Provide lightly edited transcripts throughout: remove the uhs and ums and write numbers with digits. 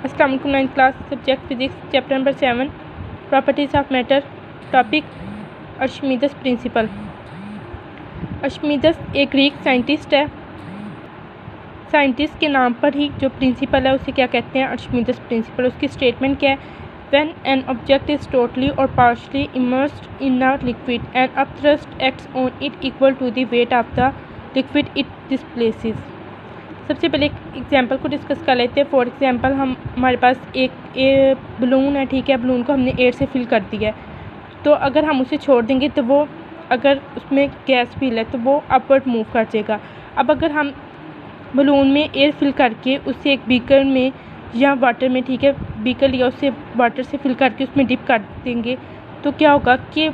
अस्सलाम वालेकुम। 9th class, subject physics, chapter number 7, properties of matter. Topic Archimedes principle. Archimedes एक Greek scientist है। Scientist के नाम पर ही जो प्रिंसिपल है उसे क्या कहते हैं? अर्शिमीदस प्रिंसिपल। उसकी स्टेटमेंट क्या है? When an object is totally और partially immersed in a liquid and a thrust acts on it equal to the weight of the liquid it displaces. सबसे पहले एक एग्जांपल को डिस्कस कर लेते हैं। फॉर एग्जांपल हमारे पास एक बलून है, ठीक है। बलून को हमने एयर से फिल कर दिया है, तो अगर हम उसे छोड़ देंगे तो वो, अगर उसमें गैस फिल है तो वो अपवर्ड मूव कर जाएगा। अब अगर हम बलून में एयर फिल करके उसे एक बीकर में या वाटर में, ठीक है, बीकर लिया, उसे वाटर से फिल करके उसमें डिप कर देंगे तो क्या होगा कि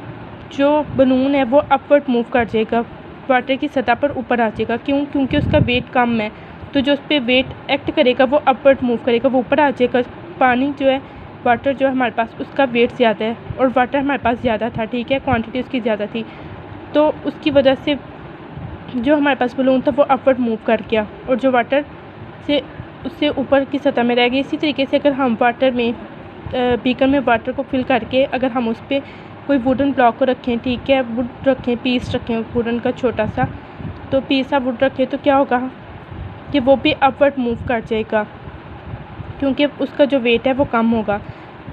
जो बलून है वो अपवर्ड मूव कर जाएगा, वाटर की सतह पर ऊपर आ जाएगा। क्यों? क्योंकि उसका वेट कम है, तो जो उस पर वेट एक्ट करेगा वो अपवर्ड मूव करेगा, वो ऊपर आ जाएगा। पानी जो है, वाटर जो है हमारे पास, उसका वेट ज़्यादा है और वाटर हमारे पास ज़्यादा था, ठीक है, क्वांटिटी उसकी ज़्यादा थी, तो उसकी वजह से जो हमारे पास बलून था वो अपवर्ड मूव कर गया और जो वाटर से उससे ऊपर की सतह में रह गई। इसी तरीके से अगर हम वाटर में बीकर में वाटर को फिल करके अगर हम उस पर कोई वुडन ब्लॉक को रखें, ठीक है, वुड रखें, पीस रखें वुडन का छोटा सा, तो पीस ऑफ वुड रखें, तो क्या होगा कि वो भी अपवर्ड मूव कर जाएगा क्योंकि उसका जो वेट है वो कम होगा।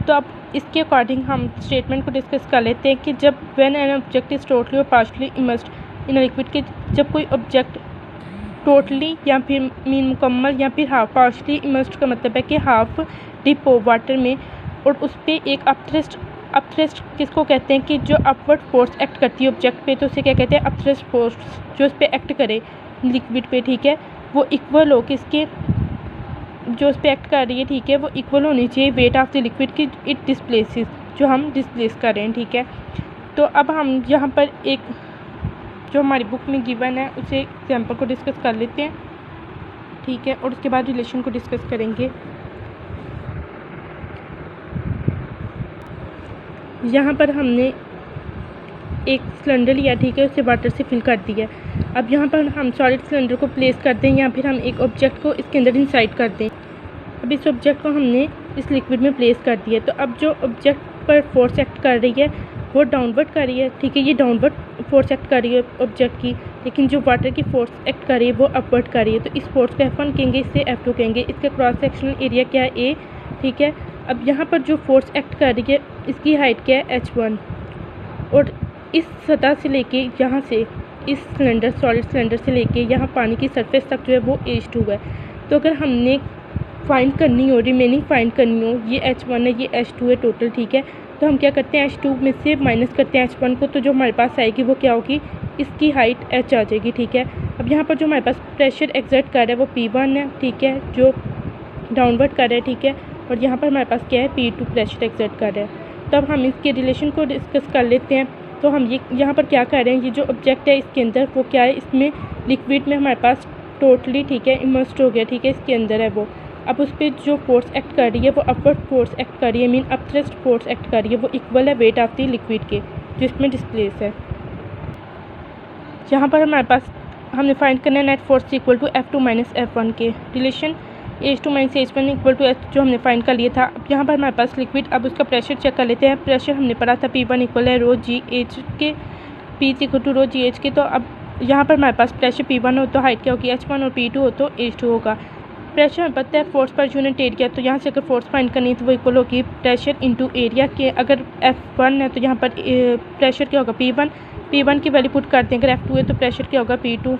तो अब इसके अकॉर्डिंग हम स्टेटमेंट को डिस्कस कर लेते हैं कि जब when an object is totally और partially immersed in a liquid, के जब कोई ऑब्जेक्ट टोटली या फिर मीन मुकम्मल या फिर हाफ, पार्शली इमर्स्ड का मतलब है कि हाफ डिप हो वाटर में और उस पर एक अपथ्रस्ट किसको कहते हैं कि जो अपवर्ड फोर्स एक्ट करती है ऑब्जेक्ट पे, तो उसे क्या कहते हैं? अपथ्रस्ट फोर्स जो उस पर एक्ट करे लिक्विड पे, ठीक है, वो इक्वल हो किसके, जो उस पर एक्ट कर रही है, ठीक है, वो इक्वल होनी चाहिए वेट ऑफ द लिक्विड की इट डिस्प्लेसेस, जो हम डिस्प्लेस कर रहे हैं, ठीक है। तो अब हम यहाँ पर एक जो हमारी बुक में गिवन है उसे एग्जाम्पल को डिस्कस कर लेते हैं, ठीक है, और उसके बाद रिलेशन को डिस्कस करेंगे। यहाँ पर हमने एक सिलेंडर लिया, ठीक है, उसे वाटर से फिल कर दिया। अब यहाँ पर हम सॉलिड सिलेंडर को प्लेस कर दें या फिर हम एक ऑब्जेक्ट को इसके अंदर इंसाइड कर दें। अब इस ऑब्जेक्ट को हमने इस लिक्विड में प्लेस कर दिया, तो अब जो ऑब्जेक्ट पर फोर्स एक्ट कर रही है वो डाउनवर्ड कर रही है, ठीक है, ये डाउनवर्ड फोर्स एक्ट कर रही है ऑब्जेक्ट की, लेकिन जो वाटर की फोर्स एक्ट कर रही है वो अपवर्ड कर रही है। तो इस फोर्स को F1 कहेंगे, इससे F2 कहेंगे। इसका क्रॉस सेक्शनल एरिया क्या है? A, ठीक है। अब यहाँ पर जो फोर्स एक्ट कर रही है इसकी हाइट क्या है? H1, और इस सतह से लेके यहाँ से इस सिलेंडर, सॉलिड सिलेंडर से लेके यहाँ पानी की सरफेस तक जो है वो H2 है। तो अगर हमने फाइंड करनी हो, रिमेनिंग फाइंड करनी हो, ये H1 है, ये H2 है टोटल, ठीक है, तो हम क्या करते हैं? H2 में से माइनस करते हैं H1 को, तो जो हमारे पास आएगी वो क्या होगी? इसकी हाइट H आ जाएगी, ठीक है। अब यहाँ पर जो हमारे पास प्रेशर एक्सर्ट कर रहा है वो P1 है, ठीक है, जो डाउनवर्ड कर रहा है, ठीक है, और यहाँ पर हमारे पास क्या है? P2 प्रेशर एक्सर्ट कर रहा है। तब हम इसके रिलेशन को डिस्कस कर लेते हैं। तो हम ये यहाँ पर क्या कर रहे हैं, ये जो ऑब्जेक्ट है इसके अंदर वो क्या है? इसमें लिक्विड में हमारे पास टोटली, ठीक है, इमर्स्ड हो गया, ठीक है, इसके अंदर है वो। अब उस पर जो फोर्स एक्ट कर रही है वो अपवर्ड फोर्स एक्ट कर रही है, मीन अपथ्रस्ट फोर्स एक्ट कर रही है, वो इक्वल है वेट ऑफ द लिक्विड के जो इसमें डिस्प्लेस है। यहाँ पर हमारे पास हमने फाइंड करना है net force equal to F2 minus F1 के relation H2 minus H1 equal to H जो हमने फाइंड कर लिया था। अब यहाँ पर हमारे पास लिक्विड, अब उसका प्रेशर चेक कर लेते हैं। प्रेशर हमने पढ़ा था P1 इक्वल है रो जी एच के, P equal to rho g h के। तो अब यहाँ पर हमारे पास प्रेशर P1 हो तो हाइट क्या होगी? H1, और P2 हो तो H2 होगा। प्रेशर हमें पता है फोर्स पर यूनिट एरिया, तो यहाँ से अगर फोर्स फाइंड करनी है तो वो इक्वल होगी प्रेशर इंटू एरिया के। अगर F1 है तो यहाँ पर प्रेशर क्या होगा? P1 की वैल्यू पुट करते हैं। अगर F2 है तो प्रेशर क्या होगा? P2।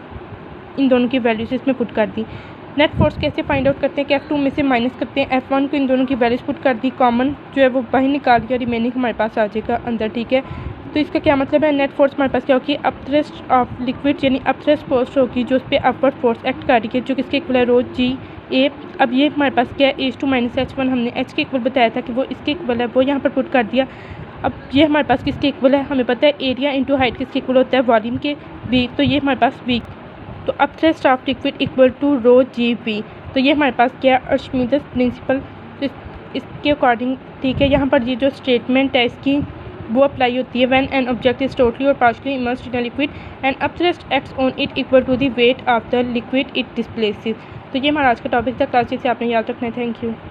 इन दोनों की वैल्यूज इसमें पुट कर दी। नेट फोर्स कैसे फाइंड आउट करते हैं कि F2 में से माइनस करते हैं F1 को, इन दोनों की वैल्यूज पुट कर दी, कॉमन जो है वो बाहर निकाल दिया, रिमेनिंग हमारे पास आ जाएगा अंदर, ठीक है। तो इसका क्या मतलब है? नेट फोर्स हमारे पास क्या होगी? अपथ्रस्ट ऑफ लिक्विड, यानी अपथ्रस्ट फोर्स होगी जो उस पर अपवर्ड फोर्स एक्ट कर रही है, जो किसके इक्वल है? रो जी ए। अब ये हमारे पास क्या है? H2 माइनस H1, हमने H के इक्वल बताया था कि वो इसके इक्वल है, वो यहाँ पर पुट कर दिया। अब ये हमारे पास किसके इक्वल है? हमें पता है एरिया इंटू हाइट किसके इक्वल होता है? वॉल्यूम के, V, तो ये हमारे पास V। तो upthrust of liquid equal to rho g V। तो ये हमारे पास क्या है? Archimedes principle. तो इसके अकॉर्डिंग, ठीक है, यहाँ पर ये जो स्टेटमेंट है इसकी वो अप्लाई होती है when an object is totally और partially immersed in a liquid and upthrust acts on it equal to the weight of the liquid it displaces. तो ये हमारा आज का टॉपिक था। क्लास से आपने याद रखना है। Thank you.